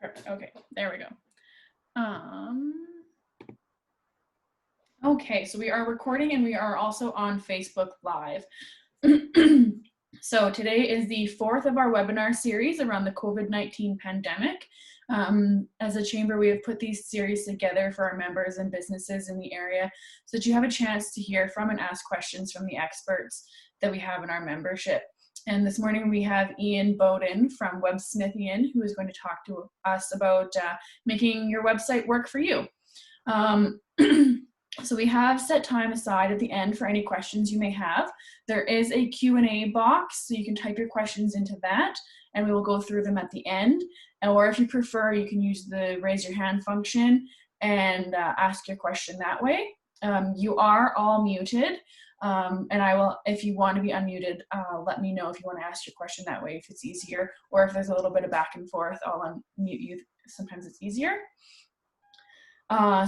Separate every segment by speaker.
Speaker 1: Perfect. Okay, there we go. Okay, so we are recording and we are also on Facebook Live. So today is the fourth of our webinar series around the COVID-19 pandemic. As a chamber, we have put these series together for our members and businesses in the area so that you have a chance to hear from and ask questions from the experts that we have in our membership. And this morning we have Ian Bowden from Websmithian, who is going to talk to us about making your website work for you. So we have set time aside at the end for any questions you may have. There is a Q&A box, so you can type your questions into that, and we will go through them at the end. Or if you prefer, you can use the raise your hand function and ask your question that way. You are all muted, and I will, if you want to be unmuted, let me know if you want to ask your question that way, if it's easier, or if there's a little bit of back and forth, I'll unmute you. Sometimes it's easier.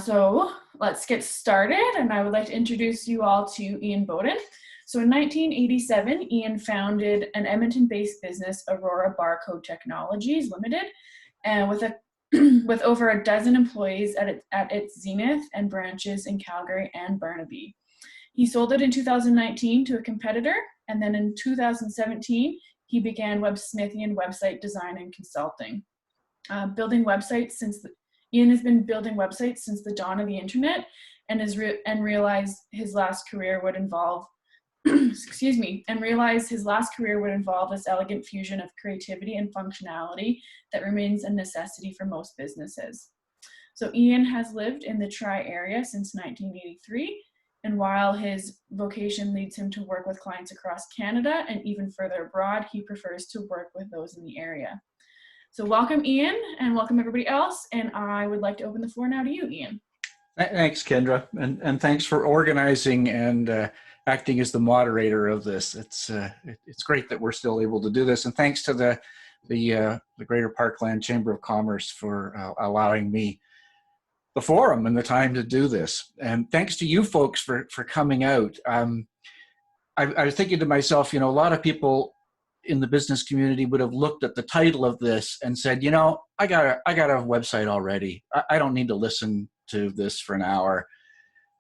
Speaker 1: So let's get started, and I would like to introduce you all to Ian Bowden. So in 1987, Ian founded an Edmonton-based business, Aurora Barcode Technologies Limited, and with over a dozen employees at its zenith and branches in Calgary and Burnaby. He sold it in 2019 to a competitor, and then in 2017, he began Websmithian website design and consulting. Ian has been building websites since the dawn of the internet, and realized his last career would involve this elegant fusion of creativity and functionality that remains a necessity for most businesses. So Ian has lived in the Tri-area since 1983, and while his vocation leads him to work with clients across Canada and even further abroad, he prefers to work with those in the area. So welcome, Ian, and welcome everybody else. And I would like to open the floor now to you, Ian.
Speaker 2: Thanks, Kendra, and thanks for organizing and acting as the moderator of this. It's great that we're still able to do this, and thanks to the Greater Parkland Chamber of Commerce for allowing me the forum and the time to do this. And thanks to you folks for coming out. I was thinking to myself, you know, a lot of people in the business community would have looked at the title of this and said, you know, I got a website already. I don't need to listen to this for an hour.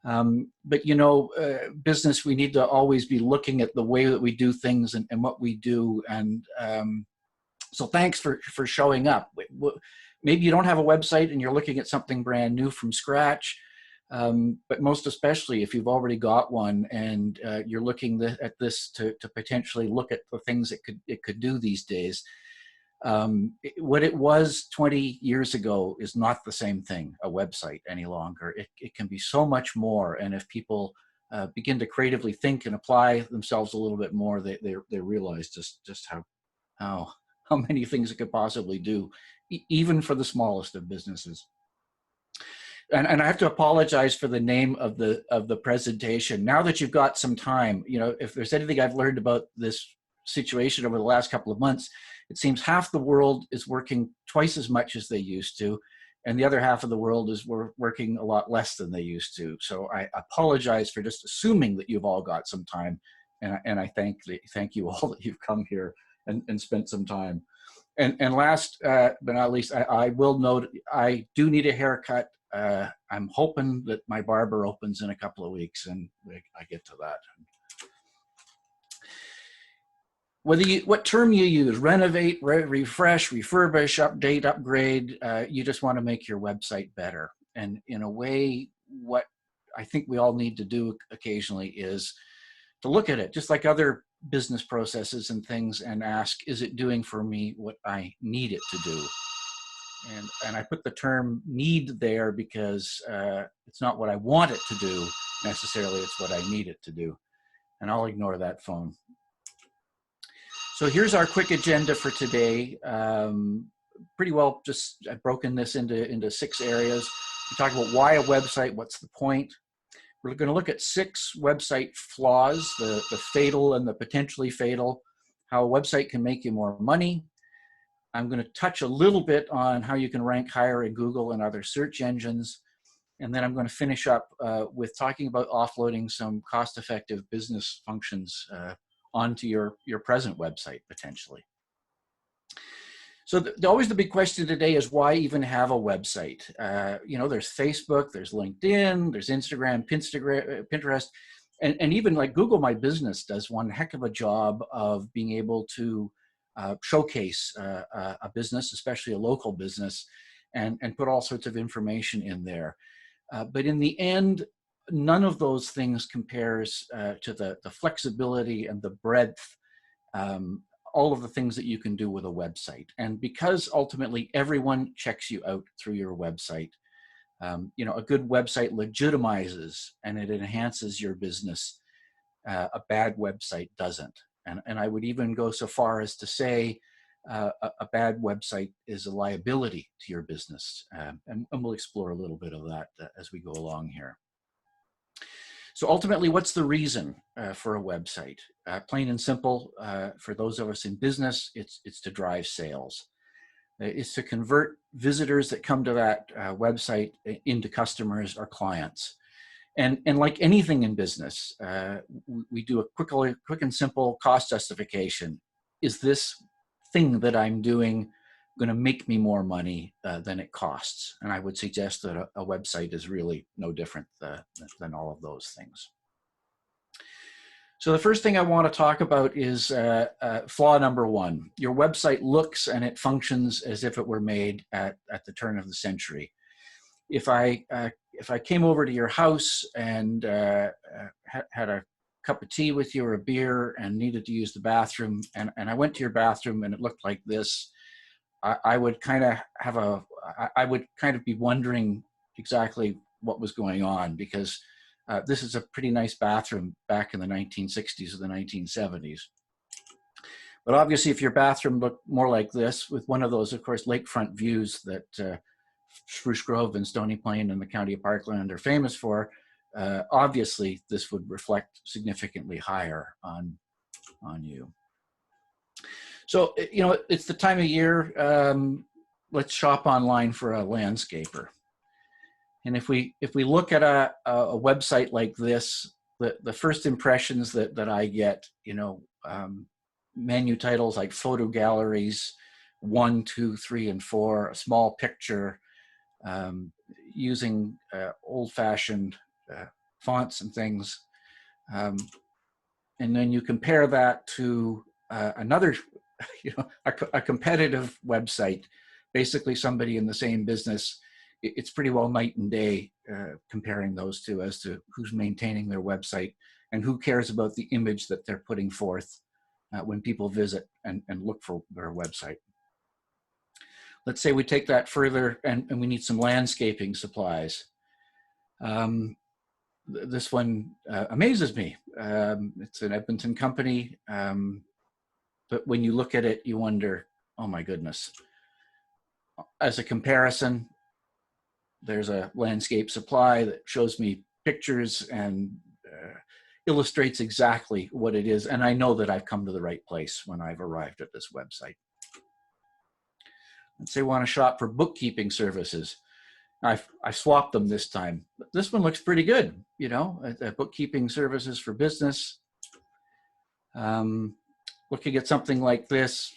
Speaker 2: But you know, business, we need to always be looking at the way that we do things and what we do. And so thanks for showing up. Maybe you don't have a website and you're looking at something brand new from scratch. But most especially if you've already got one and you're looking at this to potentially look at the things it could do these days. What it was 20 years ago is not the same thing, a website, any longer. It can be so much more, and if people begin to creatively think and apply themselves a little bit more, they realize just how many things it could possibly do, even for the smallest of businesses. And I have to apologize for the name of the presentation. Now that you've got some time, you know, if there's anything I've learned about this situation over the last couple of months, it seems half the world is working twice as much as they used to, and the other half of the world is working a lot less than they used to. So I apologize for just assuming that you've all got some time, and I thank you all that you've come here and spent some time. And last but not least, I will note I do need a haircut. I'm hoping that my barber opens in a couple of weeks and I get to that. What term you use, renovate, refresh, refurbish, update, upgrade, you just want to make your website better. And in a way, what I think we all need to do occasionally is to look at it, just like other business processes and things, and ask, is it doing for me what I need it to do? And I put the term need there because it's not what I want it to do necessarily, it's what I need it to do. And I'll ignore that phone. So here's our quick agenda for today. Pretty well just I've broken this into 6 areas. We talk about why a website, what's the point. We're going to look at 6 website flaws, the fatal and the potentially fatal, how a website can make you more money. I'm going to touch a little bit on how you can rank higher in Google and other search engines. And then I'm going to finish up with talking about offloading some cost-effective business functions onto your present website, potentially. So always the big question today is why even have a website? You know, there's Facebook, there's LinkedIn, there's Instagram, Pinterest, and even like Google My Business does one heck of a job of being able to showcase a business, especially a local business, and put all sorts of information in there. But in the end, none of those things compares to the flexibility and the breadth, all of the things that you can do with a website. And because ultimately everyone checks you out through your website, you know, a good website legitimizes and it enhances your business. A bad website doesn't. And I would even go so far as to say a bad website is a liability to your business. And we'll explore a little bit of that as we go along here. So ultimately, what's the reason for a website? Plain and simple, for those of us in business, it's to drive sales. It's to convert visitors that come to that website into customers or clients. And like anything in business, we do a quick and simple cost justification. Is this thing that I'm doing going to make me more money than it costs? And I would suggest that a website is really no different than all of those things. So the first thing I want to talk about is flaw number one. Your website looks and it functions as if it were made at the turn of the century. If I came over to your house and had a cup of tea with you or a beer and needed to use the bathroom, and I went to your bathroom and it looked like this, I would kind of be wondering exactly what was going on, because this is a pretty nice bathroom back in the 1960s or the 1970s. But obviously, if your bathroom looked more like this, with one of those, of course, lakefront views that Spruce Grove and Stony Plain and the County of Parkland are famous for, obviously this would reflect significantly higher on you. So, you know, it's the time of year. Let's shop online for a landscaper. And if we look at a website like this, the first impressions that I get, you know, menu titles like photo galleries, 1, 2, 3, and 4, a small picture, using old-fashioned fonts and things. And then you compare that to another, you know, a competitive website, basically somebody in the same business. It's pretty well night and day comparing those two as to who's maintaining their website and who cares about the image that they're putting forth when people visit and look for their website. Let's say we take that further and we need some landscaping supplies. This one amazes me. It's an Edmonton company, but when you look at it, you wonder, oh my goodness. As a comparison, there's a landscape supply that shows me pictures and illustrates exactly what it is. And I know that I've come to the right place when I've arrived at this website. Let's say we want to shop for bookkeeping services. I swapped them this time. This one looks pretty good, you know, bookkeeping services for business. Looking at something like this,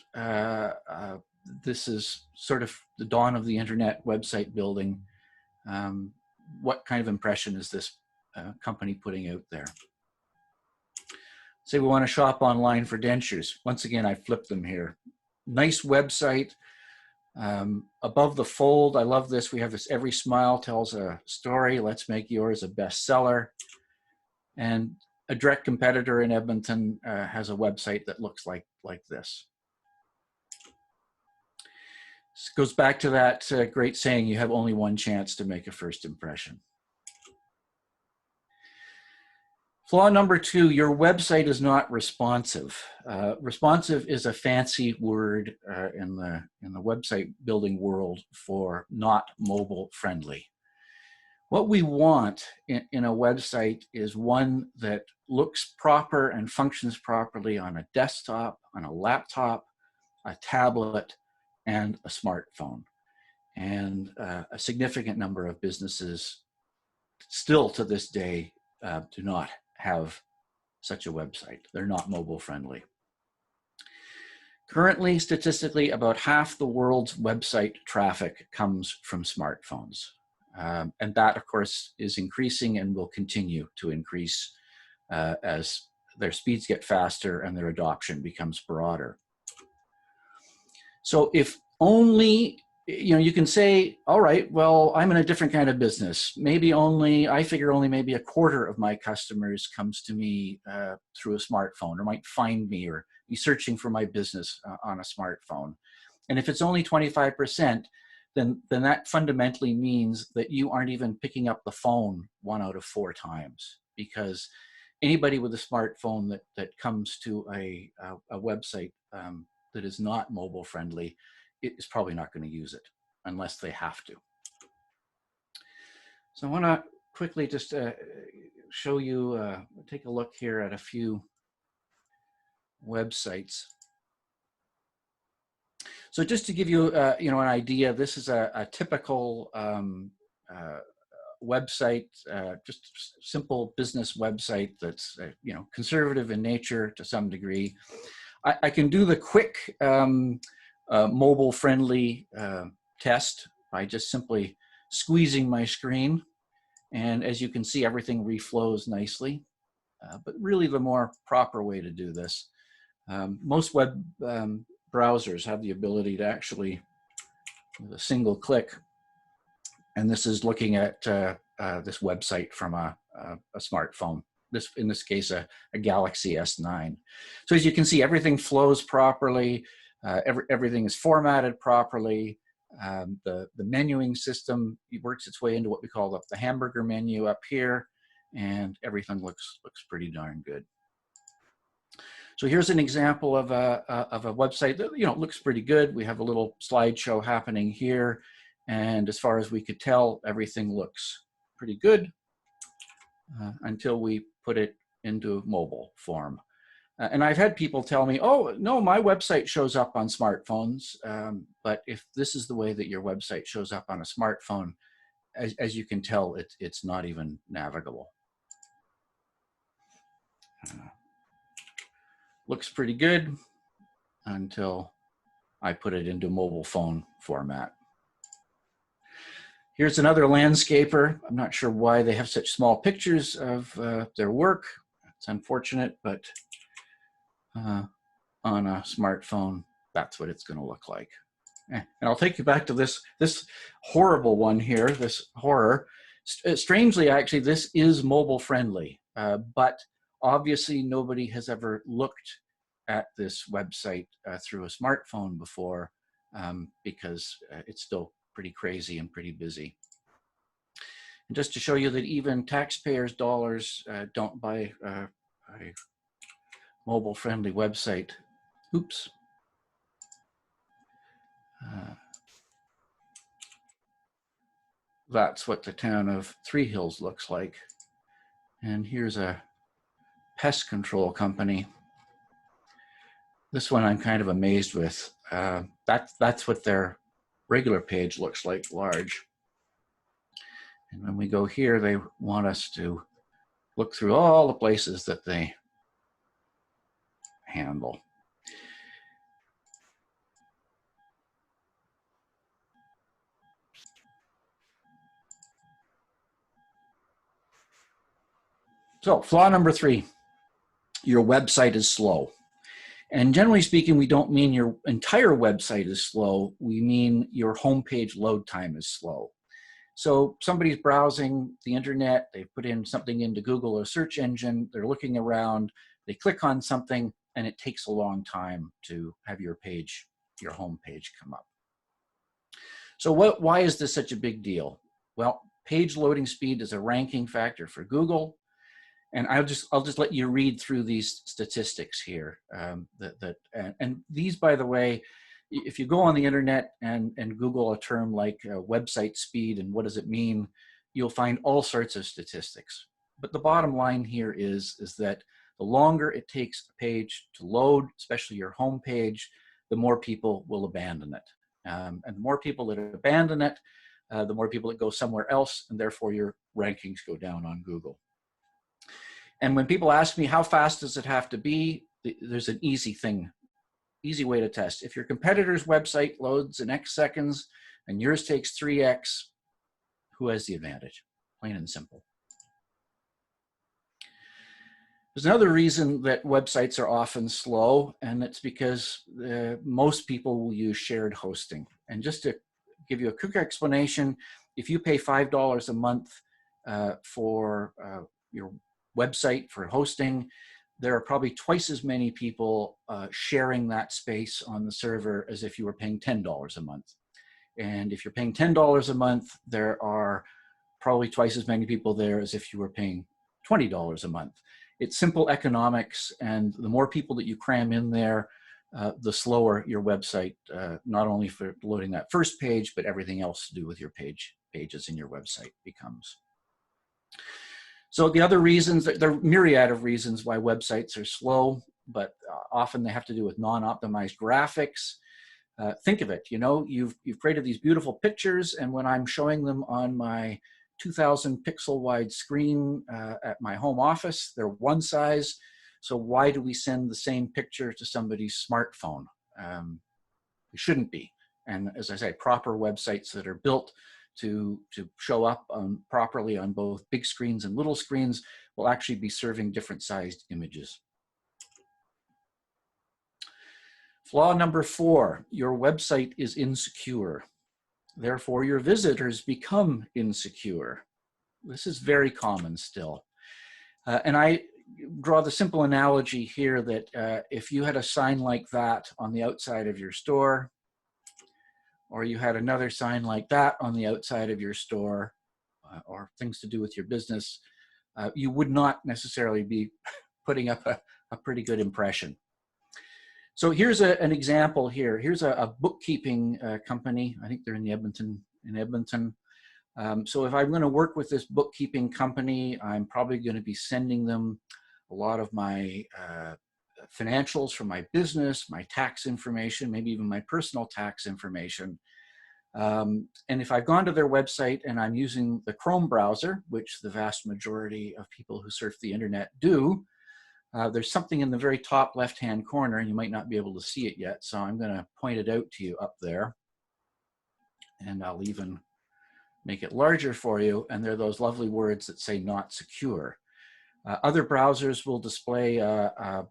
Speaker 2: this is sort of the dawn of the internet website building. What kind of impression is this company putting out there? Say we want to shop online for dentures. Once again, I flipped them here. Nice website. Above the fold, I love this. We have this, every smile tells a story. Let's make yours a bestseller. And a direct competitor in Edmonton has a website that looks like this. This goes back to that great saying, you have only one chance to make a first impression. Flaw number 2, your website is not responsive. Responsive is a fancy word in the website building world for not mobile friendly. What we want in a website is one that looks proper and functions properly on a desktop, on a laptop, a tablet, and a smartphone. And a significant number of businesses still to this day do not have such a website. They're not mobile friendly. Currently, statistically, about half the world's website traffic comes from smartphones. And that, of course, is increasing and will continue to increase as their speeds get faster and their adoption becomes broader. So if only, you can say, all right, well, I'm in a different kind of business. I figure only maybe a quarter of my customers comes to me through a smartphone, or might find me or be searching for my business on a smartphone. And if it's only 25%, then that fundamentally means that you aren't even picking up the phone 1 out of 4 times, because anybody with a smartphone that comes to a website that is not mobile friendly is probably not going to use it unless they have to. So I want to quickly just show you, take a look here at a few websites. So just to give you, an idea, this is a typical website, just simple business website that's, conservative in nature to some degree. I can do the quick mobile-friendly test by just simply squeezing my screen. And as you can see, everything reflows nicely. But really the more proper way to do this, most web browsers have the ability to actually, with a single click, and this is looking at this website from a smartphone. In this case, a Galaxy S9. So as you can see, everything flows properly. Everything is formatted properly. The menuing system works its way into what we call the hamburger menu up here, and everything looks pretty darn good. So here's an example of a website that looks pretty good. We have a little slideshow happening here, and as far as we could tell, everything looks pretty good until we put it into mobile form. And I've had people tell me, oh, no, my website shows up on smartphones. But if this is the way that your website shows up on a smartphone, as you can tell, it's not even navigable. Looks pretty good until I put it into mobile phone format. Here's another landscaper. I'm not sure why they have such small pictures of their work. It's unfortunate, but on a smartphone, that's what it's going to look like. And I'll take you back to this horrible one here, this horror. Strangely, actually, this is mobile friendly, but obviously nobody has ever looked at this website through a smartphone before, because it's still pretty crazy and pretty busy. And just to show you that even taxpayers' dollars don't buy a mobile-friendly website. Oops. That's what the town of Three Hills looks like. And here's a pest control company. This one I'm kind of amazed with. That's what their regular page looks like, large. And when we go here, they want us to look through all the places that they handle. So flaw number 3, your website is slow. And generally speaking, we don't mean your entire website is slow. We mean your homepage load time is slow. So somebody's browsing the internet, they put in something into Google or search engine, they're looking around, they click on something, and it takes a long time to have your page, your homepage come up. So why is this such a big deal? Well, page loading speed is a ranking factor for Google. And I'll just let you read through these statistics here. And these, by the way, if you go on the internet and Google a term like website speed and what does it mean, you'll find all sorts of statistics. But the bottom line here is that the longer it takes a page to load, especially your home page, the more people will abandon it. And the more people that abandon it, the more people that go somewhere else, and therefore your rankings go down on Google. And when people ask me, how fast does it have to be? There's an easy thing, easy way to test. If your competitor's website loads in X seconds and yours takes 3X, who has the advantage? Plain and simple. There's another reason that websites are often slow, and it's because most people will use shared hosting. And just to give you a quick explanation, if you pay $5 a month for your website for hosting, there are probably twice as many people sharing that space on the server as if you were paying $10 a month. And if you're paying $10 a month, there are probably twice as many people there as if you were paying $20 a month. It's simple economics, and the more people that you cram in there, the slower your website, not only for loading that first page, but everything else to do with your pages in your website becomes. So the other reasons, there are myriad of reasons why websites are slow, but often they have to do with non-optimized graphics. Think of it, you know, you've created these beautiful pictures, and when I'm showing them on my 2000 pixel wide screen at my home office, they're one size. So why do we send the same picture to somebody's smartphone? It shouldn't be. And as I say, proper websites that are built to show up properly on both big screens and little screens will actually be serving different sized images. Flaw number 4, your website is insecure. Therefore, your visitors become insecure. This is very common still. And I draw the simple analogy here that if you had a sign like that on the outside of your store, or you had another sign like that on the outside of your store, or things to do with your business, you would not necessarily be putting up a pretty good impression. So here's an example here. Here's a bookkeeping company. I think they're in Edmonton. So if I'm going to work with this bookkeeping company, I'm probably going to be sending them a lot of my financials from my business, my tax information, maybe even my personal tax information. And if I've gone to their website and I'm using the Chrome browser, which the vast majority of people who surf the internet do, there's something in the very top left-hand corner, and you might not be able to see it yet, so I'm going to point it out to you up there. And I'll even make it larger for you, and there are those lovely words that say not secure. Other browsers will display a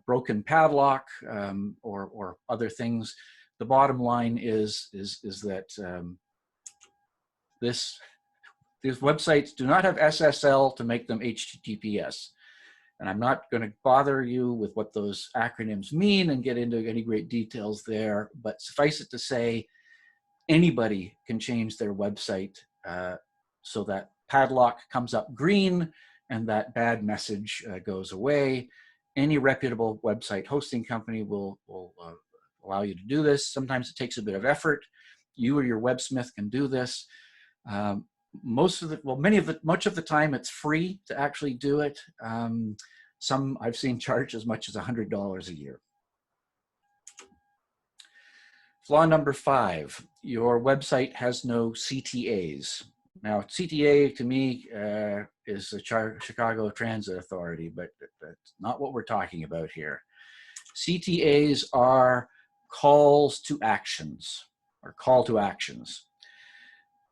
Speaker 2: broken padlock or other things. The bottom line is that these websites do not have SSL to make them HTTPS. And I'm not going to bother you with what those acronyms mean and get into any great details there, but suffice it to say, anybody can change their website so that padlock comes up green and that bad message goes away. Any reputable website hosting company will allow you to do this. Sometimes it takes a bit of effort. You or your websmith can do this. Much of the time it's free to actually do it. Some I've seen charge as much as $100 a year. Flaw number 5, your website has no CTAs. Now, CTA to me is the Chicago Transit Authority, but that's not what we're talking about here. CTAs are calls to actions, or call to actions.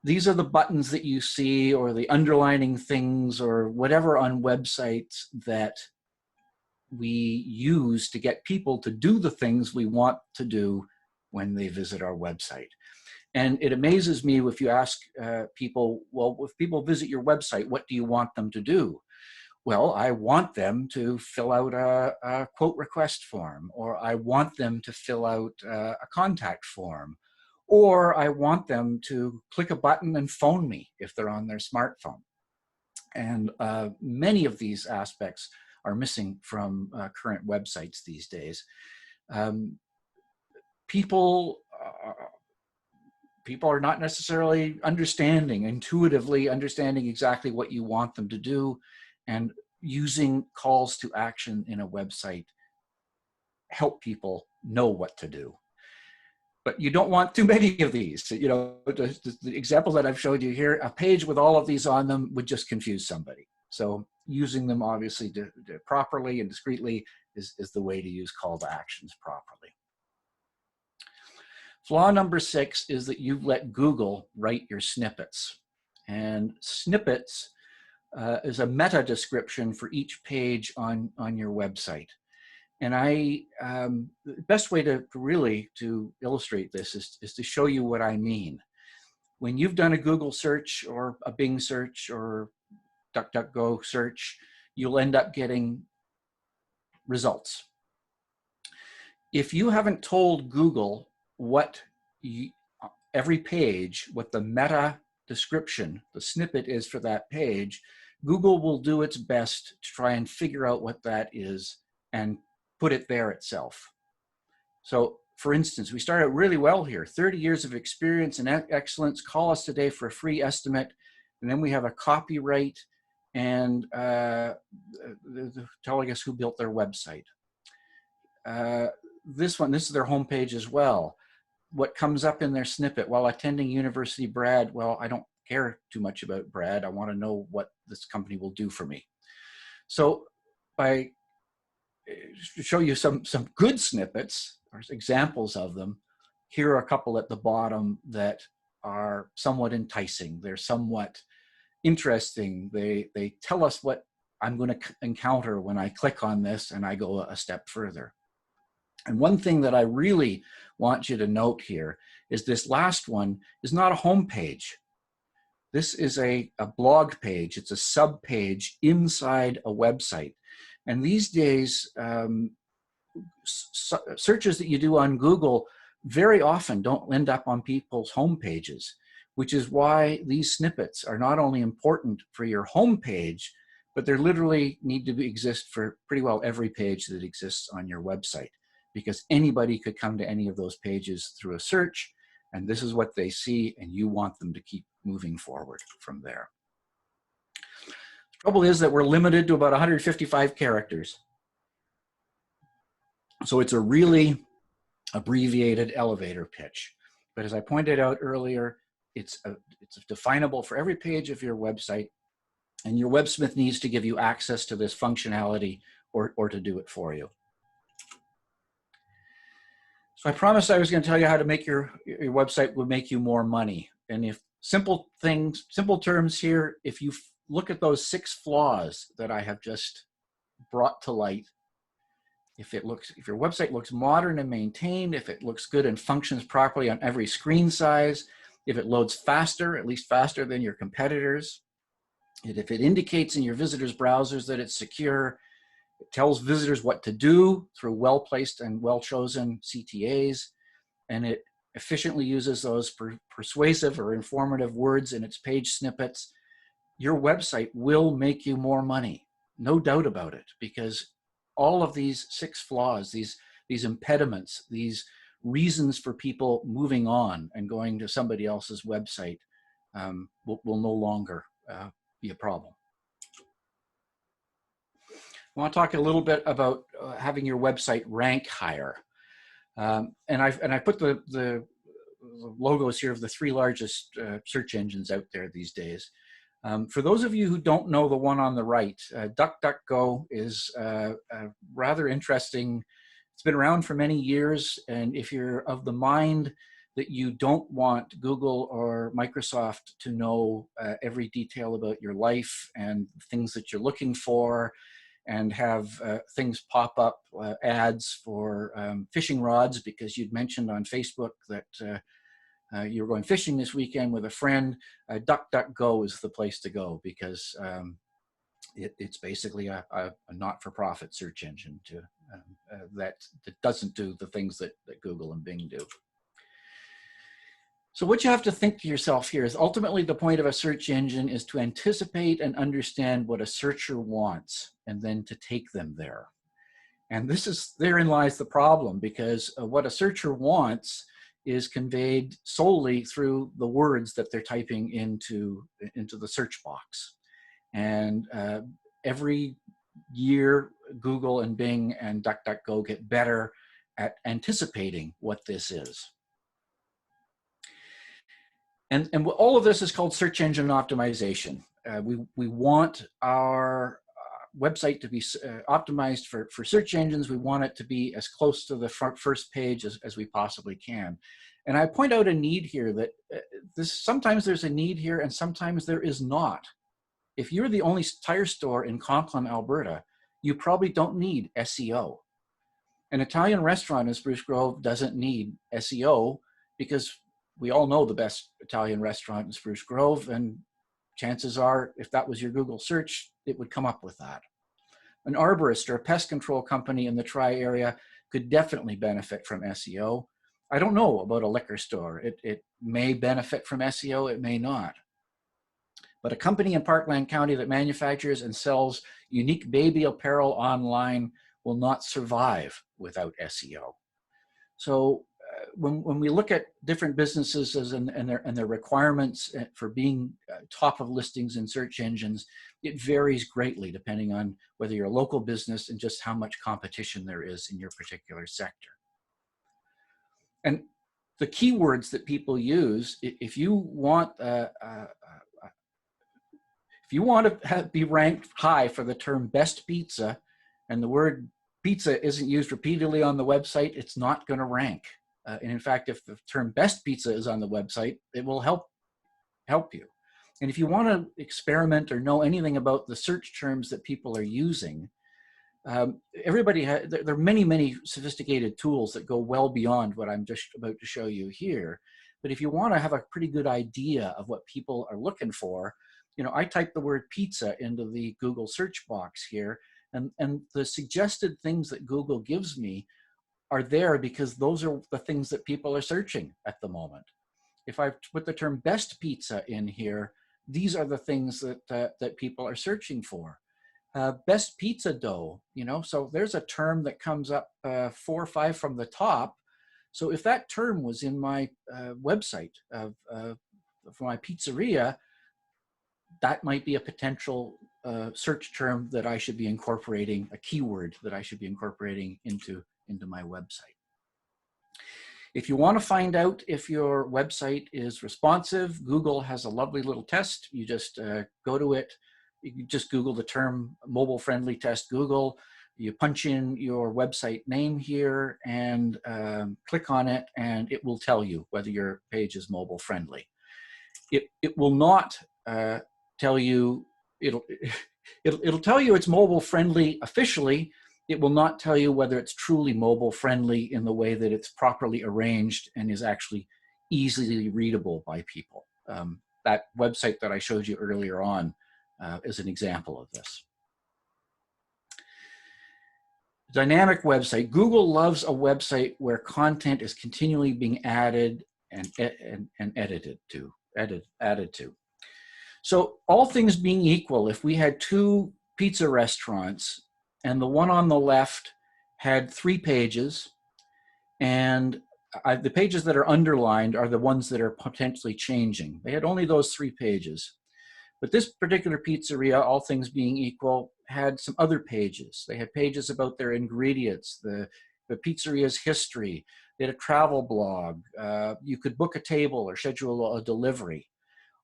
Speaker 2: These are the buttons that you see, or the underlining things, or whatever on websites that we use to get people to do the things we want to do when they visit our website. And it amazes me if you ask people, well, if people visit your website, what do you want them to do? Well, I want them to fill out a quote request form, or I want them to fill out a contact form, or I want them to click a button and phone me if they're on their smartphone. And many of these aspects are missing from current websites these days. People are not necessarily intuitively understanding exactly what you want them to do, and using calls to action in a website help people know what to do. But you don't want too many of these. You know, the example that I've showed you here, a page with all of these on them would just confuse somebody. So using them obviously properly and discreetly is the way to use call to actions properly. Flaw number 6 is that you've let Google write your snippets. And snippets is a meta description for each page on your website. And the best way to really to illustrate this is to show you what I mean. When you've done a Google search or a Bing search or DuckDuckGo search, you'll end up getting results. If you haven't told Google what every page, what the meta description, the snippet is for that page, Google will do its best to try and figure out what that is and put it there itself. So for instance, we start out really well here, 30 years of experience and excellence, call us today for a free estimate. And then we have a copyright and telling us who built their website. This is their homepage as well. What comes up in their snippet, while attending University Brad, well, I don't care too much about Brad. I want to know what this company will do for me. So to show you some good snippets, or examples of them, here are a couple at the bottom that are somewhat enticing. They're somewhat interesting. They tell us what I'm going to encounter when I click on this and I go a step further. And one thing that I really want you to note here is this last one is not a home page. This is a blog page. It's a sub page inside a website. And these days, searches that you do on Google very often don't end up on people's home pages, which is why these snippets are not only important for your home page, but they literally need to exist for pretty well every page that exists on your website, because anybody could come to any of those pages through a search, and this is what they see, and you want them to keep moving forward from there. The trouble is that we're limited to about 155 characters. So it's a really abbreviated elevator pitch. But as I pointed out earlier, it's definable for every page of your website, and your websmith needs to give you access to this functionality or to do it for you. So I promised I was going to tell you how to make your website would make you more money. And if simple terms here, if you look at those 6 flaws that I have just brought to light, if your website looks modern and maintained, if it looks good and functions properly on every screen size, if it loads faster, at least faster than your competitors, and if it indicates in your visitors' browsers that it's secure, it tells visitors what to do through well-placed and well-chosen CTAs, and it efficiently uses those persuasive or informative words in its page snippets, your website will make you more money. No doubt about it, because all of these 6 flaws, these impediments, these reasons for people moving on and going to somebody else's website will no longer be a problem. I want to talk a little bit about having your website rank higher. And I put the logos here of the 3 largest search engines out there these days. For those of you who don't know the one on the right, DuckDuckGo is rather interesting. It's been around for many years, and if you're of the mind that you don't want Google or Microsoft to know every detail about your life and things that you're looking for, and have things pop up, ads for fishing rods because you'd mentioned on Facebook that you were going fishing this weekend with a friend, DuckDuckGo is the place to go, because it's basically a not-for-profit search engine that doesn't do the things that Google and Bing do. So what you have to think to yourself here is ultimately the point of a search engine is to anticipate and understand what a searcher wants and then to take them there. And therein lies the problem, because what a searcher wants is conveyed solely through the words that they're typing into the search box. And every year, Google and Bing and DuckDuckGo get better at anticipating what this is. And all of this is called search engine optimization. We want our website to be optimized for search engines, we want it to be as close to the first page as we possibly can. And I point out a need here that sometimes there's a need here and sometimes there is not. If you're the only tire store in Conklin, Alberta, you probably don't need SEO. An Italian restaurant in Spruce Grove doesn't need SEO because we all know the best Italian restaurant in Spruce Grove, and chances are, if that was your Google search, it would come up with that. An arborist or a pest control company in the tri-area could definitely benefit from SEO. I don't know about a liquor store. It may benefit from SEO, it may not. But a company in Parkland County that manufactures and sells unique baby apparel online will not survive without SEO. So when we look at different businesses and their requirements for being top of listings in search engines, it varies greatly depending on whether you're a local business and just how much competition there is in your particular sector. And the keywords that people use, if you want to be ranked high for the term best pizza, and the word pizza isn't used repeatedly on the website, it's not going to rank. And in fact, if the term best pizza is on the website, it will help you. And if you want to experiment or know anything about the search terms that people are using, there are many sophisticated tools that go well beyond what I'm just about to show you here. But if you want to have a pretty good idea of what people are looking for, I type the word pizza into the Google search box here, and the suggested things that Google gives me are there because those are the things that people are searching at the moment. If I put the term best pizza in here, these are the things that people are searching for. Best pizza dough, so there's a term that comes up 4 or 5 from the top. So if that term was in my website for my pizzeria, that might be a potential search term that I should be incorporating, a keyword that I should be incorporating into my website. If you want to find out if your website is responsive, Google has a lovely little test. You just go to it. You just Google the term mobile friendly test Google. You punch in your website name here and click on it, and it will tell you whether your page is mobile friendly. It will not tell you, it'll tell you it's mobile friendly officially. It will not tell you whether it's truly mobile friendly in the way that it's properly arranged and is actually easily readable by people. That website that I showed you earlier on is an example of this. Dynamic website. Google loves a website where content is continually being added and added to. So all things being equal, if we had 2 pizza restaurants and the one on the left had 3 pages, and the pages that are underlined are the ones that are potentially changing. They had only those 3 pages. But this particular pizzeria, all things being equal, had some other pages. They had pages about their ingredients, the pizzeria's history. They had a travel blog. You could book a table or schedule a delivery.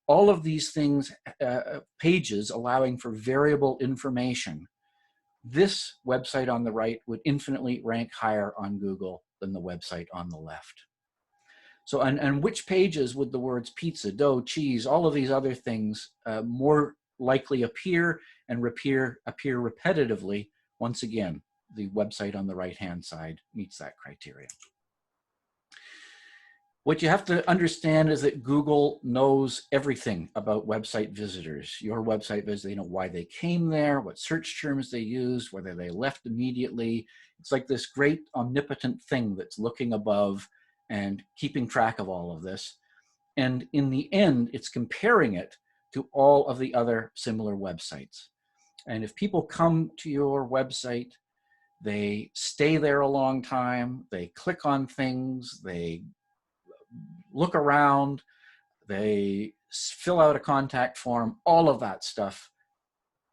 Speaker 2: All of these things, pages allowing for variable information. This website on the right would infinitely rank higher on Google than the website on the left. So, and which pages would the words pizza, dough, cheese, all of these other things more likely appear and appear repetitively? Once again, the website on the right-hand side meets that criteria. What you have to understand is that Google knows everything about website visitors. Your website visitors, they know why they came there, what search terms they used, whether they left immediately. It's like this great omnipotent thing that's looking above and keeping track of all of this. And in the end, it's comparing it to all of the other similar websites. And if people come to your website, they stay there a long time, they click on things, they look around, they fill out a contact form, all of that stuff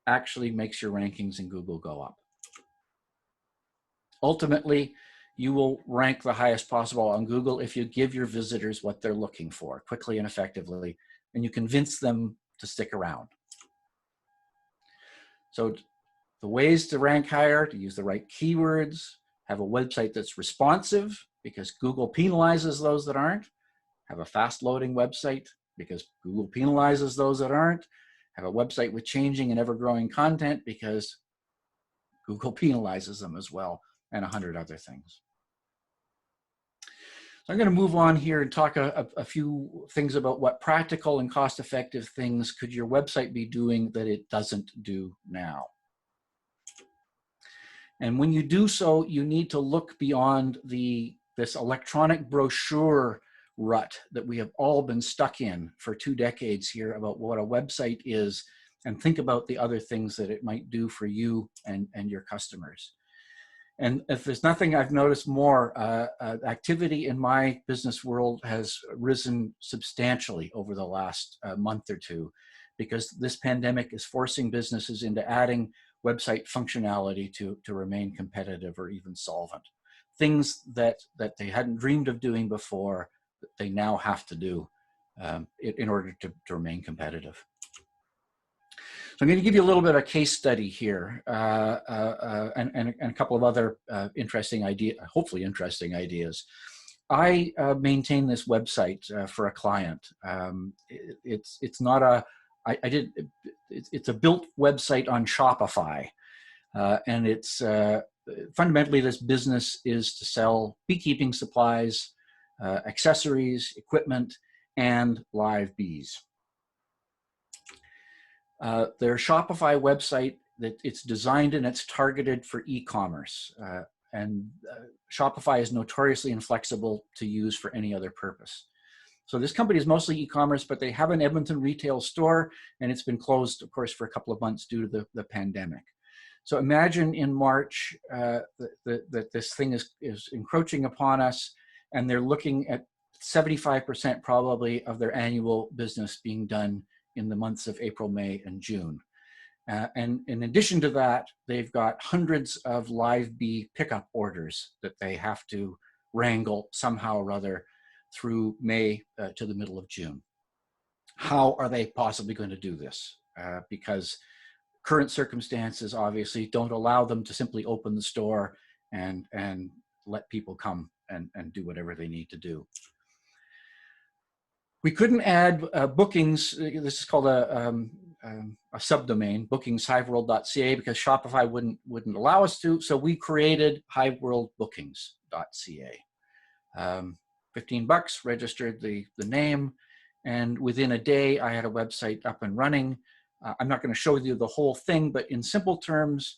Speaker 2: actually makes your rankings in Google go up. Ultimately, you will rank the highest possible on Google if you give your visitors what they're looking for quickly and effectively, and you convince them to stick around. So the ways to rank higher, to use the right keywords, have a website that's responsive because Google penalizes those that aren't, have a fast loading website because Google penalizes those that aren't, have a website with changing and ever growing content because Google penalizes them as well, and 100 other things. So I'm going to move on here and talk a few things about what practical and cost-effective things could your website be doing that it doesn't do now. And when you do so, you need to look beyond this electronic brochure rut that we have all been stuck in for 2 decades here about what a website is, and think about the other things that it might do for you and your customers. And if there's nothing I've noticed more, activity in my business world has risen substantially over the last month or two, because this pandemic is forcing businesses into adding website functionality to remain competitive or even solvent. Things that they hadn't dreamed of doing before, that they now have to do in order to remain competitive. So I'm going to give you a little bit of a case study here and a couple of other interesting ideas, hopefully interesting ideas. I maintain this website for a client. It's not a, it's a built website on Shopify. And it's fundamentally, this business is to sell beekeeping supplies, accessories, equipment, and live bees. Their Shopify website, that it's designed and it's targeted for e-commerce. Shopify is notoriously inflexible to use for any other purpose. So this company is mostly e-commerce, but they have an Edmonton retail store, and it's been closed, of course, for a couple of months due to the pandemic. So imagine in March that this thing is encroaching upon us, and they're looking at 75% probably of their annual business being done in the months of April, May, and June. And in addition to that, they've got hundreds of live bee pickup orders that they have to wrangle somehow or other through May to the middle of June. How are they possibly going to do this? Because current circumstances obviously don't allow them to simply open the store and let people come and do whatever they need to do. We couldn't add bookings. This is called a subdomain, bookings.hiveworld.ca, because Shopify wouldn't allow us to. So we created hiveworldbookings.ca. 15 bucks, registered the name, and within a day I had a website up and running. I'm not going to show you the whole thing, but in simple terms,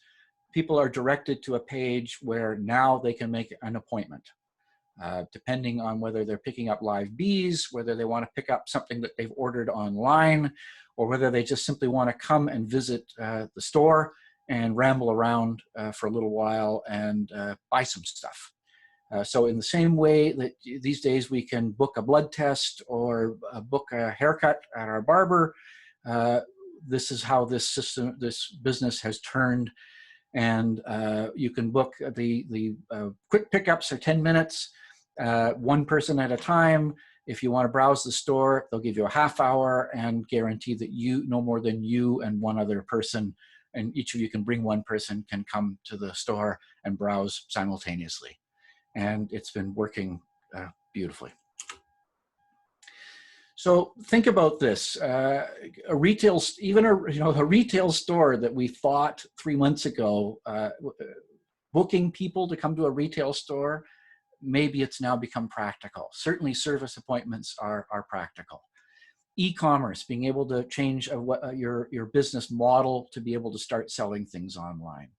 Speaker 2: people are directed to a page where now they can make an appointment. Depending on whether they're picking up live bees, whether they want to pick up something that they've ordered online, or whether they just simply want to come and visit the store and ramble around for a little while and buy some stuff. So in the same way that these days we can book a blood test or book a haircut at our barber, this is how this business has turned. And you can book the quick pickups are 10 minutes, one person at a time. If you want to browse the store, they'll give you a half hour and guarantee that no more than you and one other person, and each of you can bring one person, can come to the store and browse simultaneously. And it's been working beautifully. So think about this: a retail store that we thought 3 months ago, booking people to come to a retail store, maybe it's now become practical. Certainly, service appointments are practical. E-commerce, being able to change your business model to be able to start selling things online.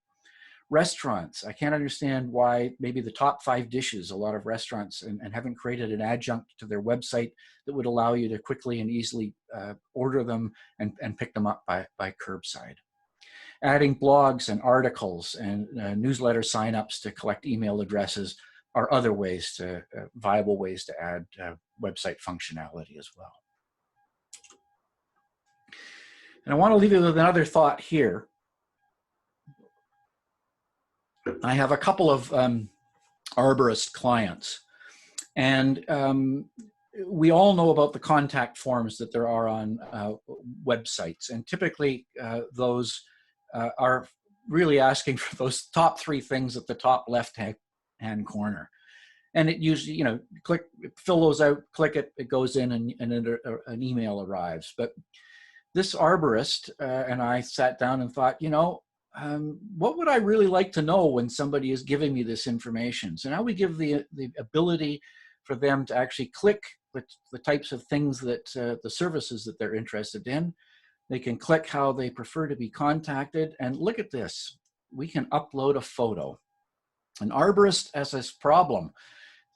Speaker 2: Restaurants, I can't understand why maybe the top 5 dishes, a lot of restaurants and haven't created an adjunct to their website that would allow you to quickly and easily order them and pick them up by curbside. Adding blogs and articles and newsletter signups to collect email addresses are other ways viable ways to add website functionality as well. And I want to leave you with another thought here. I have a couple of arborist clients, and we all know about the contact forms that there are on websites, and typically those are really asking for those top 3 things at the top left-hand corner. And it usually, fill those out, click it, it goes in, and an email arrives. But this arborist and I sat down and thought, what would I really like to know when somebody is giving me this information? So now we give the ability for them to actually click the types of things that the services that they're interested in. They can click how they prefer to be contacted. And look at this. We can upload a photo. An arborist has this problem.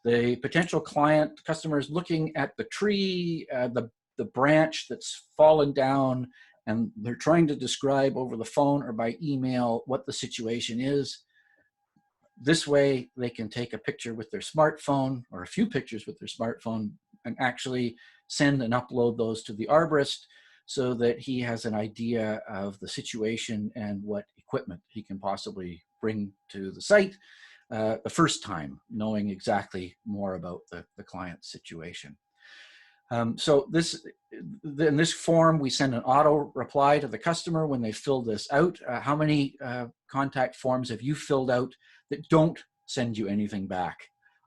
Speaker 2: The potential customer is looking at the tree, the branch that's fallen down, and they're trying to describe over the phone or by email what the situation is. This way, they can take a picture with their smartphone or a few pictures with their smartphone and actually send and upload those to the arborist so that he has an idea of the situation and what equipment he can possibly bring to the site the first time, knowing exactly more about the client's situation. So in this form, we send an auto reply to the customer when they fill this out. How many contact forms have you filled out that don't send you anything back?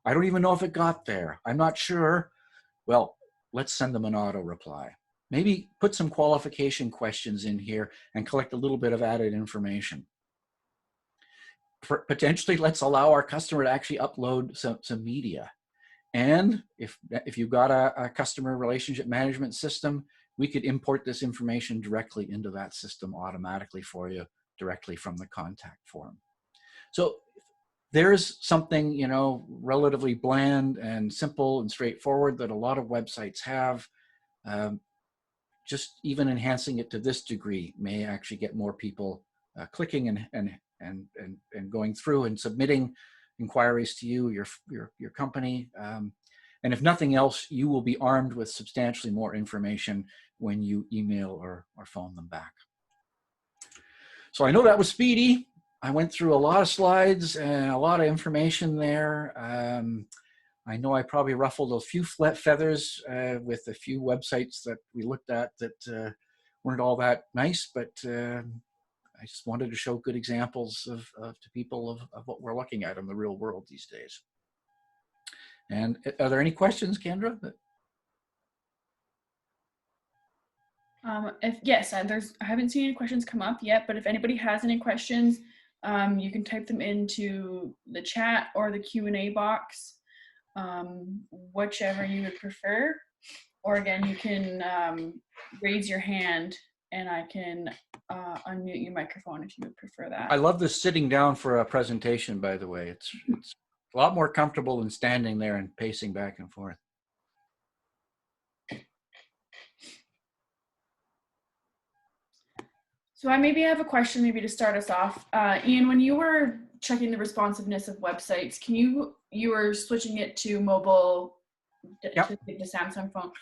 Speaker 2: I don't even know if it got there. I'm not sure. Well, let's send them an auto reply. Maybe put some qualification questions in here and collect a little bit of added information. Potentially, let's allow our customer to actually upload some media. And if you've got a customer relationship management system, we could import this information directly into that system automatically for you, directly from the contact form. So there's something, relatively bland and simple and straightforward that a lot of websites have. Just even enhancing it to this degree may actually get more people clicking and going through and submitting inquiries to you, your company. And if nothing else, you will be armed with substantially more information when you email or phone them back. So I know that was speedy. I went through a lot of slides and a lot of information there. I know I probably ruffled a few feathers with a few websites that we looked at that weren't all that nice, but I just wanted to show good examples to people of what we're looking at in the real world these days. And are there any questions, Kendra?
Speaker 1: Yes, I haven't seen any questions come up yet, but if anybody has any questions, you can type them into the chat or the Q&A box, whichever you would prefer. Or again, you can raise your hand and I can unmute your microphone if you would prefer that.
Speaker 2: I love this sitting down for a presentation, by the way. It's a lot more comfortable than standing there and pacing back and forth.
Speaker 1: So I maybe have a question maybe to start us off. Ian, when you were checking the responsiveness of websites, you were switching it to mobile,
Speaker 2: Yep.
Speaker 1: to the Samsung phone,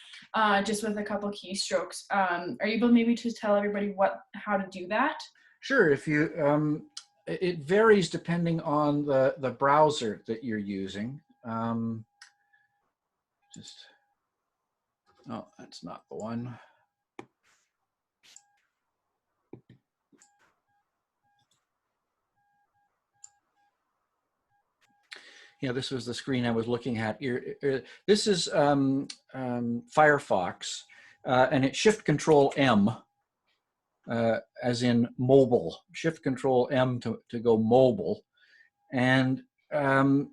Speaker 1: just with a couple keystrokes. Are you able maybe to tell everybody how to do that?
Speaker 2: Sure. If you, it varies depending on the browser that you're using. Oh, that's not the one. Yeah, this was the screen I was looking at. This is Firefox, and it's Shift Control M, as in mobile. Shift Control M to go mobile, and I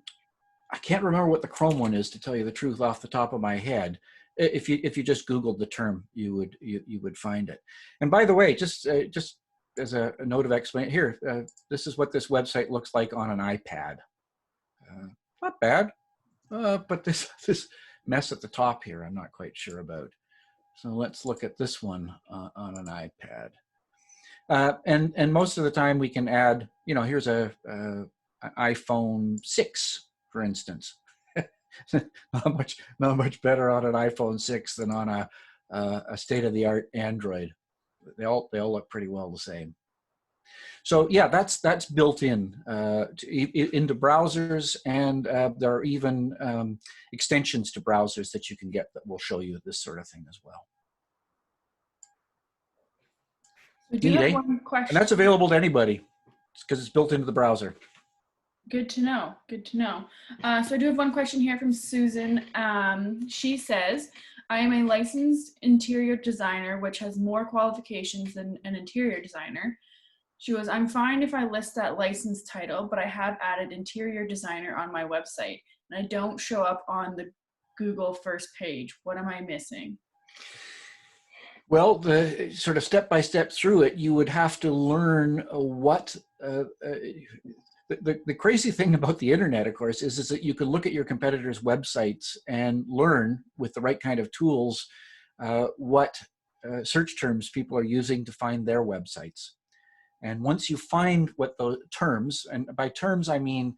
Speaker 2: can't remember what the Chrome one is, to tell you the truth, off the top of my head. If you just Googled the term, you would find it. And by the way, just as a note of explanation here, this is what this website looks like on an iPad. Not bad, but this mess at the top here, I'm not quite sure about. So let's look at this one on an iPad. And most of the time we can add, here's an iPhone 6, for instance. not much better on an iPhone 6 than on a state-of-the-art Android. They all look pretty well the same. So yeah, that's built in into browsers, and there are even extensions to browsers that you can get that will show you this sort of thing as well.
Speaker 1: We do have one question.
Speaker 2: And that's available to anybody. because it's built into the browser.
Speaker 1: Good to know. Good to know. So I do have one question here from Susan. She says, I am a licensed interior designer, which has more qualifications than an interior designer. She goes, I'm fine if I list that license title, but I have added interior designer on my website and I don't show up on the Google first page. What am I missing?
Speaker 2: Well, the sort of step-by-step through it, you would have to learn what the crazy thing about the internet, of course, is that you can look at your competitors' websites and learn with the right kind of tools what search terms people are using to find their websites. And once you find what those terms, and by terms I mean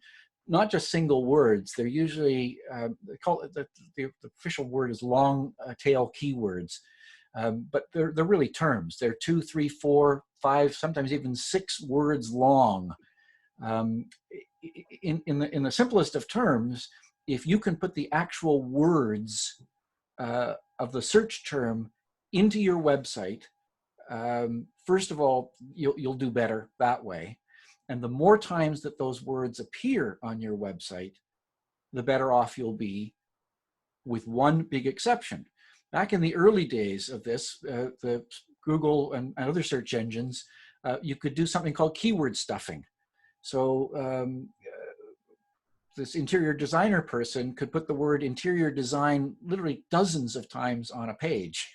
Speaker 2: not just single words, they're usually, they call it, the official word is long tail keywords, but they're really terms. They're 2, 3, 4, 5, sometimes even 6 words long. In the simplest of terms, if you can put the actual words of the search term into your website, first of all, you'll do better that way. And the more times that those words appear on your website, the better off you'll be, with one big exception. Back in the early days of this, the Google and other search engines, you could do something called keyword stuffing. So this interior designer person could put the word interior design literally dozens of times on a page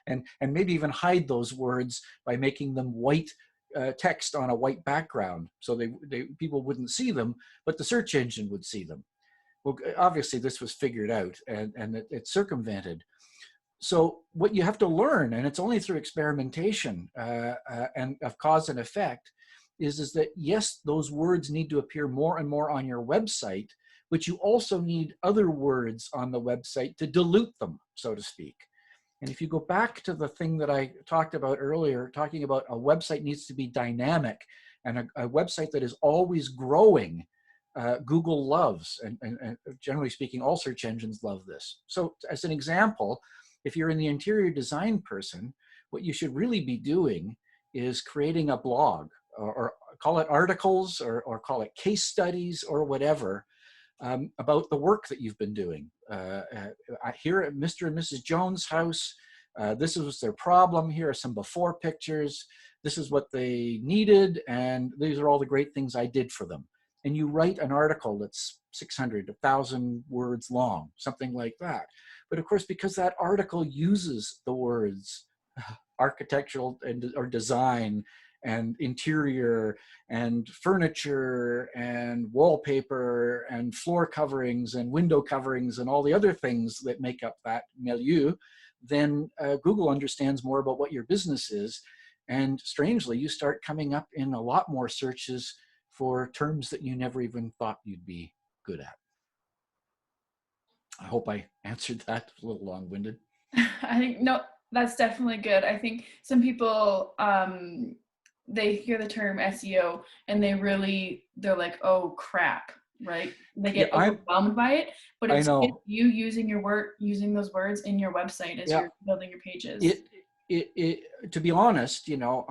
Speaker 2: and maybe even hide those words by making them white text on a white background. So people wouldn't see them, but the search engine would see them. Well, obviously this was figured out and it's circumvented. So what you have to learn, and it's only through experimentation and of cause and effect, is that yes, those words need to appear more and more on your website, but you also need other words on the website to dilute them, so to speak. And if you go back to the thing that I talked about earlier, talking about a website needs to be dynamic and a website that is always growing, Google loves, and generally speaking, all search engines love this. So as an example, if you're in the interior design person, what you should really be doing is creating a blog, or call it articles, or call it case studies, or whatever, about the work that you've been doing. Here at Mr. and Mrs. Jones' house, this was their problem. Here are some before pictures. This is what they needed, and these are all the great things I did for them. And you write an article that's 600, 1,000 words long, something like that. But of course, because that article uses the words architectural or design and interior and furniture and wallpaper and floor coverings and window coverings and all the other things that make up that milieu, then Google understands more about what your business is. And strangely, you start coming up in a lot more searches for terms that you never even thought you'd be good at. I hope I answered that. A little long-winded.
Speaker 1: I think, no, that's definitely good. I think some people, they hear the term SEO and they're like, oh crap, right? They get overwhelmed by it, but it's you using using those words in your website as you're building your pages.
Speaker 2: To be honest, you know,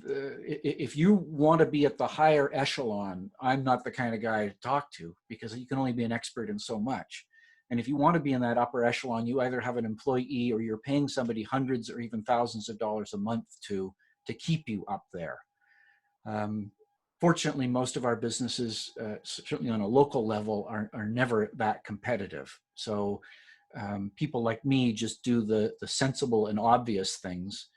Speaker 2: if you want to be at the higher echelon, I'm not the kind of guy to talk to, because you can only be an expert in so much. And if you want to be in that upper echelon, you either have an employee or you're paying somebody hundreds or even thousands of dollars a month to keep you up there. Fortunately, most of our businesses, certainly on a local level, are never that competitive. So people like me just do the sensible and obvious things,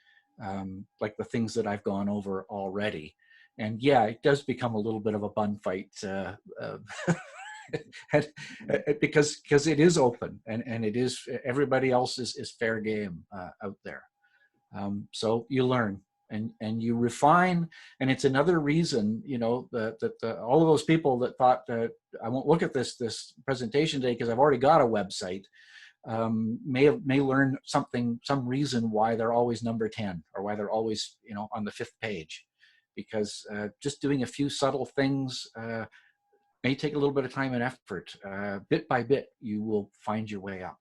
Speaker 2: like the things that I've gone over already. And yeah, it does become a little bit of a bun fight because it is open and it is, everybody else is fair game out there. So you learn and you refine, and it's another reason, you know, that all of those people that thought that I won't look at this presentation today because I've already got a website, may learn some reason why they're always number 10 or why they're always, you know, on the 5th page, because just doing a few subtle things may take a little bit of time and effort. Bit by bit, you will find your way up.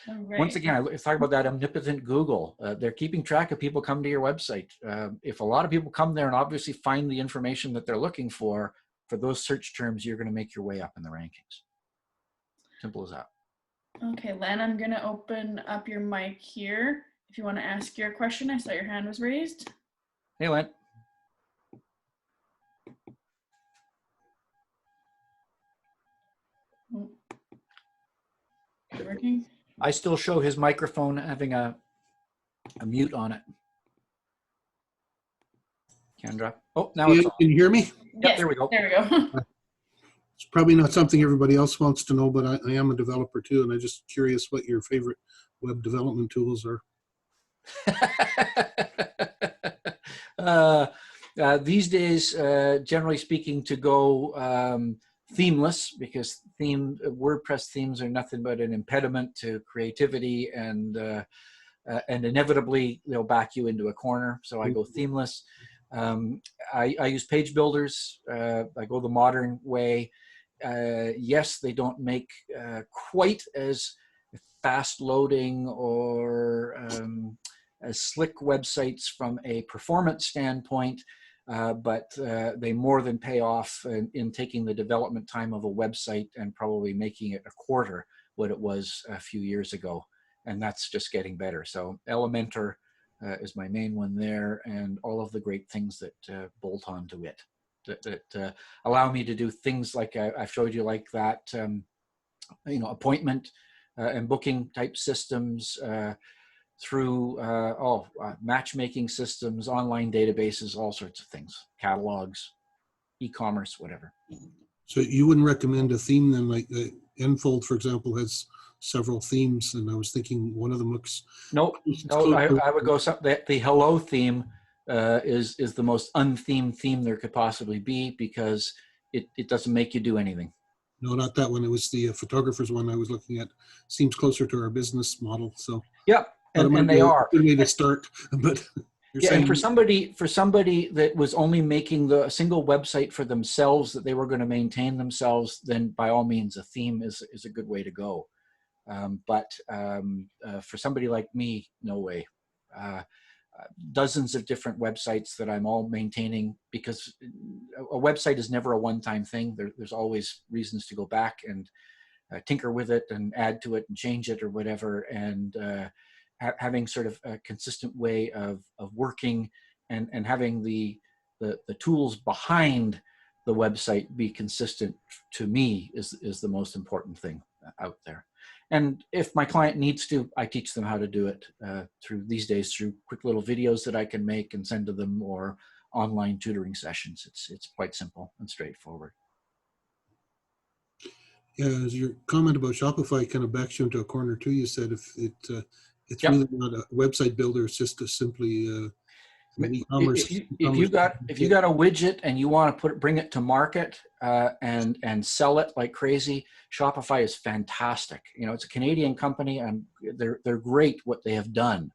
Speaker 1: All
Speaker 2: Once
Speaker 1: right.
Speaker 2: again, let's talk about that omnipotent Google. They're keeping track of people come to your website. If a lot of people come there and obviously find the information that they're looking for those search terms, you're going to make your way up in the rankings. Simple as that.
Speaker 1: Okay, Len, I'm going to open up your mic here. If you want to ask your question, I saw your hand was raised.
Speaker 2: Hey, Len.
Speaker 1: Oh. Is it working?
Speaker 2: I still show his microphone having a mute on it. Kendra. Oh, now it's on.
Speaker 3: Can you hear me?
Speaker 2: Yep,
Speaker 1: Yes,
Speaker 2: there we go.
Speaker 1: there we go.
Speaker 3: It's probably not something everybody else wants to know, but I am a developer too, and I'm just curious what your favorite web development tools are.
Speaker 2: These days, generally speaking, to go themeless, because WordPress themes are nothing but an impediment to creativity, and inevitably they'll back you into a corner. So I go themeless. I use page builders. I go the modern way. Yes, they don't make quite as fast loading or as slick websites from a performance standpoint, but they more than pay off in taking the development time of a website and probably making it a quarter what it was a few years ago. And that's just getting better. So Elementor is my main one there, and all of the great things that bolt onto it that allow me to do things like I've showed you, like that, appointment and booking type systems, through matchmaking systems, online databases, all sorts of things, catalogs, e-commerce, whatever.
Speaker 3: So you wouldn't recommend a theme then, like Enfold, for example, has several themes, and I was thinking one of them looks.
Speaker 2: No, I would go the Hello theme is the most unthemed theme there could possibly be, because it doesn't make you do anything.
Speaker 3: No, not that one. It was the photographer's one I was looking at. Seems closer to our business model. So
Speaker 2: yeah, and they are
Speaker 3: a good way to start, but.
Speaker 2: Yeah, and for somebody that was only making a single website for themselves, that they were going to maintain themselves, then by all means, a theme is a good way to go. But for somebody like me, no way. Dozens of different websites that I'm all maintaining, because a website is never a one-time thing. There's always reasons to go back and tinker with it and add to it and change it or whatever. And having sort of a consistent way of working, and having the tools behind the website be consistent, to me is the most important thing out there. And if my client needs to, I teach them how to do it through quick little videos that I can make and send to them, or online tutoring sessions. It's quite simple and straightforward.
Speaker 3: Yeah, as your comment about Shopify kind of backs you into a corner too. You said if it's
Speaker 2: Yep.
Speaker 3: really not a website builder, it's just a simply e-commerce.
Speaker 2: If you got a widget and you want to bring it to market and sell it like crazy, Shopify is fantastic. It's a Canadian company, and they're great what they have done.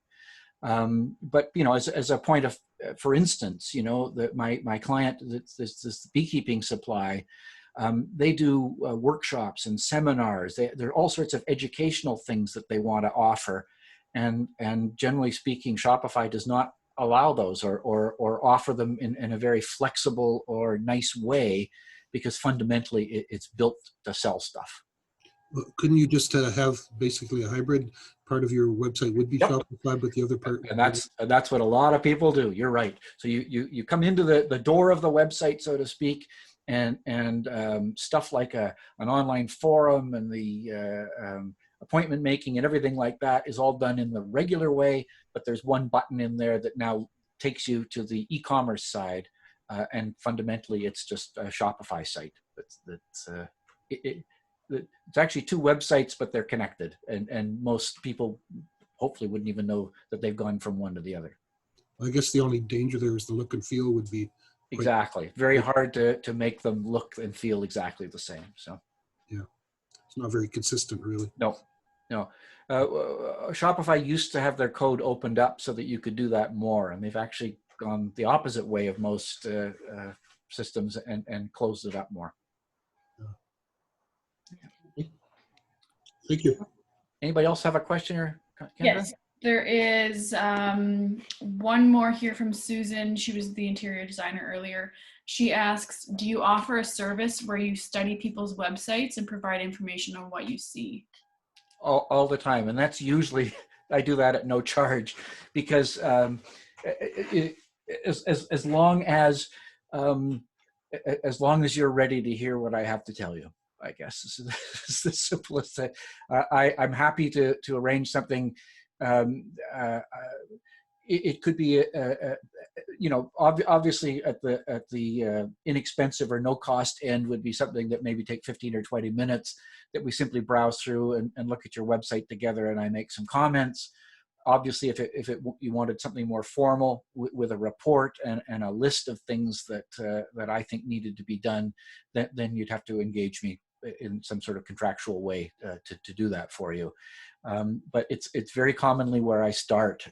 Speaker 2: But as a point of, for instance, that my client, this beekeeping supply, they do workshops and seminars. There are all sorts of educational things that they want to offer, and generally speaking, Shopify does not allow those or offer them in a very flexible or nice way, because fundamentally it's built to sell stuff.
Speaker 3: Couldn't you just have basically a hybrid? Part of your website would be Shopify, but the other part.
Speaker 2: And that's what a lot of people do. You're right. So you come into the door of the website, so to speak, and stuff like an online forum and the appointment making and everything like that is all done in the regular way, but there's one button in there that now takes you to the e-commerce side, and fundamentally it's just a Shopify site. It's actually two websites, but they're connected, and most people hopefully wouldn't even know that they've gone from one to the other.
Speaker 3: I guess the only danger there is the look and feel would be
Speaker 2: exactly very hard to make them look and feel exactly the same. So
Speaker 3: yeah, it's not very consistent, really.
Speaker 2: No. Shopify used to have their code opened up so that you could do that more, and they've actually gone the opposite way of most systems and closed it up more.
Speaker 3: Thank you.
Speaker 2: Anybody else have a question, or Kendra?
Speaker 1: Yes, there is one more here from Susan. She was the interior designer earlier. She asks, do you offer a service where you study people's websites and provide information on what you see?
Speaker 2: All the time, and that's usually I do that at no charge, because as long as you're ready to hear what I have to tell you, I guess is the simplest. I'm happy to arrange something. It could be obviously at the inexpensive or no cost end would be something that maybe take 15 or 20 minutes, that we simply browse through and look at your website together, and I make some comments. Obviously, if you wanted something more formal with a report and a list of things that I think needed to be done, then you'd have to engage me in some sort of contractual way to do that for you. But it's very commonly where I start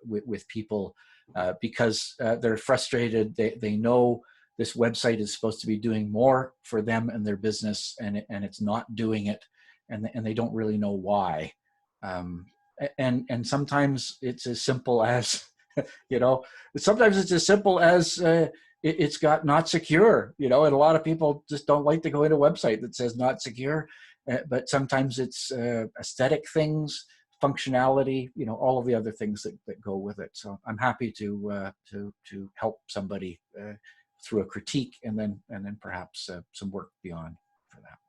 Speaker 2: with people, because they're frustrated. They know this website is supposed to be doing more for them and their business, and it's not doing it, and they don't really know why. And sometimes it's as simple as, sometimes it's as simple as it's got not secure, and a lot of people just don't like to go into a website that says not secure. But sometimes it's aesthetic things, functionality, all of the other things that go with it. So I'm happy to help somebody through a critique, and then perhaps some work beyond for that.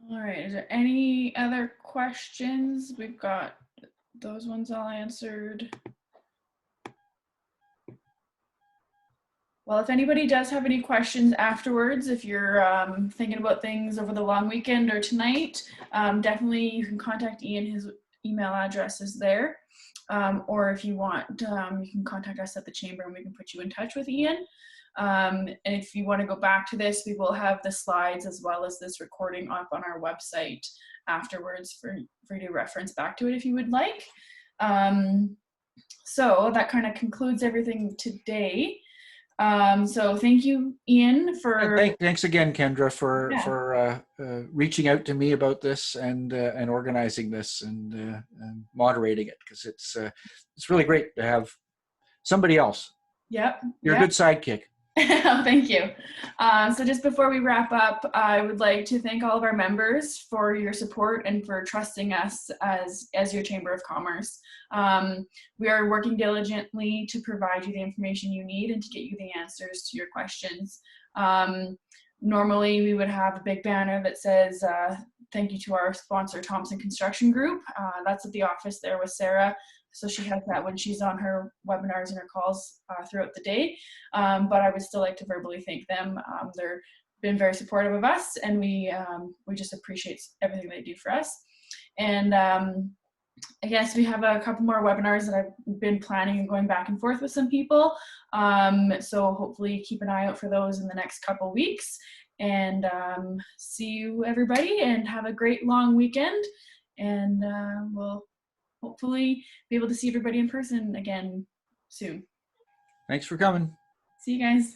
Speaker 1: All right, is there any other questions? We've got those ones all answered. Well, if anybody does have any questions afterwards, if you're thinking about things over the long weekend or tonight, definitely you can contact Ian. His email address is there. Or if you want, you can contact us at the chamber and we can put you in touch with Ian. And if you want to go back to this, we will have the slides as well as this recording up on our website afterwards for you to reference back to it if you would like. So that kind of concludes everything today. So thank you, Ian, for
Speaker 2: thanks again, Kendra, for reaching out to me about this and organizing this and moderating it, because it's really great to have somebody else.
Speaker 1: Yep.
Speaker 2: You're a good sidekick.
Speaker 1: Thank you. So just before we wrap up, I would like to thank all of our members for your support and for trusting us as your Chamber of Commerce. We are working diligently to provide you the information you need and to get you the answers to your questions. Normally we would have a big banner that says, thank you to our sponsor, Thompson Construction Group. That's at the office there with Sarah. So she has that when she's on her webinars and her calls throughout the day. But I would still like to verbally thank them. They've been very supportive of us, and we just appreciate everything they do for us. And I guess we have a couple more webinars that I've been planning and going back and forth with some people. So hopefully keep an eye out for those in the next couple weeks. And see you, everybody, and have a great long weekend. And we'll hopefully be able to see everybody in person again soon.
Speaker 2: Thanks for coming.
Speaker 1: See you guys.